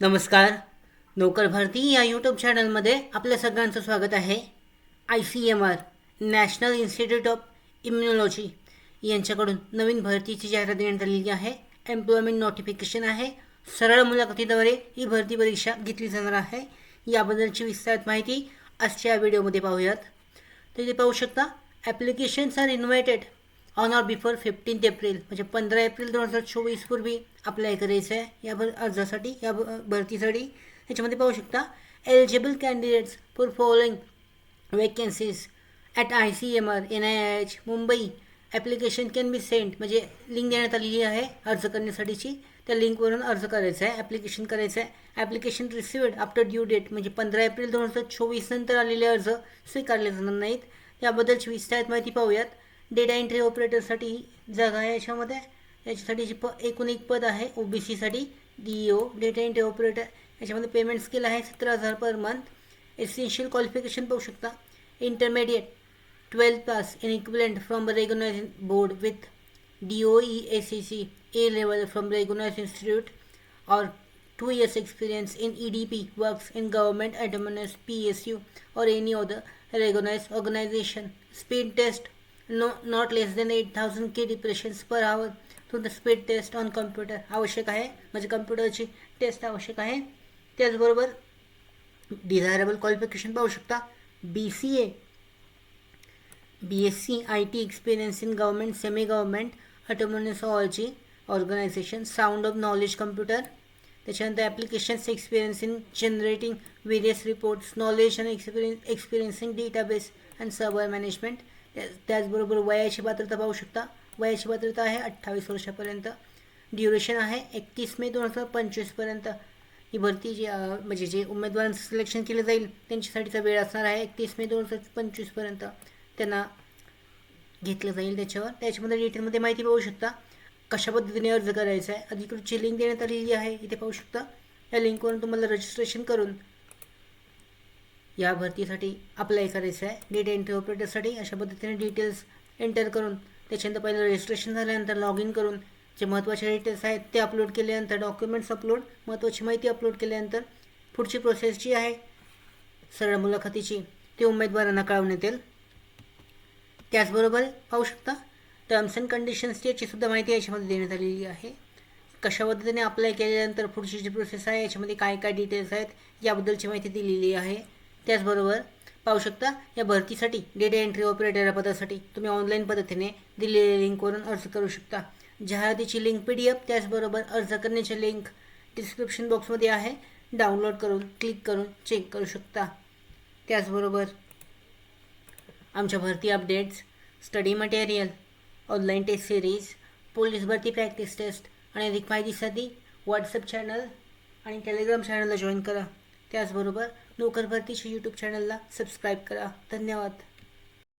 नमस्कार. नोकर भरती या यूट्यूब चॅनलमध्ये आपल्या सगळ्यांचं स्वागत आहे. ICMR national institute of immunology यांच्याकडून नवीन भरतीची जाहिरात देण्यात आलेली आहे. एम्प्लॉयमेंट नोटिफिकेशन आहे. सरळ मुलाखतीद्वारे ही भरती परीक्षा घेतली जाणार आहे. याबद्दलची विस्तारित माहिती आजच्या व्हिडिओमध्ये पाहूयात. तर इथे पाहू शकता, applications are invited on or before 15 April म्हणजे 15 एप्रिल 2024 पूर्वी अप्लाय करायचं आहे या अर्जासाठी, या भरतीसाठी. याच्यामध्ये पाहू शकता, eligible candidates for following vacancies at ICMR NIH Mumbai. Application can be sent म्हणजे लिंक देण्यात आलेली आहे अर्ज करण्यासाठीची. त्या लिंकवरून अर्ज करायचा आहे, ॲप्लिकेशन करायचं आहे. Application received after due date म्हणजे 15 एप्रिल 2024 नंतर आलेले अर्ज स्वीकारले जाणार नाहीत. याबद्दलची विस्तारित माहिती पाहूयात. डेटा एंट्री ऑपरेटरसाठी जागा आहे याच्यामध्ये. याच्यासाठीची एकूण एक पद आहे OBCसाठी DEO डेटा एंट्री ऑपरेटर. याच्यामध्ये पेमेंट स्केल आहे 17,000 पर मंथ. एसेन्शियल क्वालिफिकेशन पाहू शकता, intermediate 12th pass in equivalent from recognised board with DOE-ACC A level from recognized institute or 2 years experience in EDP works in government autonomous PSU or any other recognized organization. Speed test not less than 8,000 key depressions per hour through the speed test on computer आवश्यक आहे, म्हणजे कम्प्युटरची taste आवश्यक आहे. त्याचबरोबर desirable qualification पाहू शकता, BCA BSc IT experience in government semi government autonomous organisation sound of knowledge computer. त्याच्यानंतर applications experience in generating various reports knowledge आणि experience in database and server management. त्याचबरोबर वयाची पात्रता पाहू शकता, वयाची पात्रता आहे 28 वर्षापर्यंत. ड्युरेशन आहे 31 मे 2025 पर्यंत. ही भरती जी म्हणजे जे उमेदवारांचं सिलेक्शन केलं जाईल त्यांच्यासाठीचा वेळ असणार आहे 31 मे 2025 पर्यंत त्यांना घेतलं जाईल. त्याच्यामध्ये डिटेलमध्ये माहिती पाहू शकता, कशा पद्धतीने अर्ज करायचा आहे. अधिकृतची लिंक देण्यात आलेली आहे, इथे पाहू शकता. या लिंकवरून तुम्हाला रजिस्ट्रेशन करून या भरतीसाठी अप्लाय करायचं आहे. डेटा एंट्री ऑपरेटरसाठी अशा पद्धतीने डिटेल्स एंटर करून त्याच्यानंतर पहिलं रजिस्ट्रेशन झाल्यानंतर लॉग इन करून जे महत्त्वाचे डिटेल्स आहेत ते अपलोड केल्यानंतर डॉक्युमेंट्स अपलोड, महत्त्वाची माहिती अपलोड केल्यानंतर पुढची प्रोसेस जी आहे सरळ मुलाखतीची ते उमेदवारांना कळवण्यात येईल. त्याचबरोबर पाहू शकता, टर्म्स अँड कंडिशन्सची याचीसुद्धा माहिती याच्यामध्ये देण्यात आलेली आहे. कशा पद्धतीने अप्लाय केल्यानंतर पुढची जी प्रोसेस आहे याच्यामध्ये काय काय डिटेल्स आहेत याबद्दलची माहिती दिलेली आहे. त्याचबरोबर पाहू शकता, या भरतीसाठी डेटा एंट्री ऑपरेटर या पदासाठी तुम्ही ऑनलाईन पद्धतीने दिलेल्या लिंकवरून अर्ज करू शकता. जाहिरातीची लिंक PDF त्याचबरोबर अर्ज करण्याची लिंक डिस्क्रिप्शन बॉक्समध्ये आहे, डाउनलोड करून क्लिक करून चेक करू शकता. त्याचबरोबर आमच्या भरती updates, study material, online test series, police भरती प्रॅक्टिस टेस्ट आणि अधिक माहितीसाठी व्हॉट्सअप चॅनल आणि टेलिग्राम चॅनलला जॉईन करा. त्याचबरोबर नोकर भरतीच्या यूट्यूब चॅनलला सबस्क्राईब करा. धन्यवाद.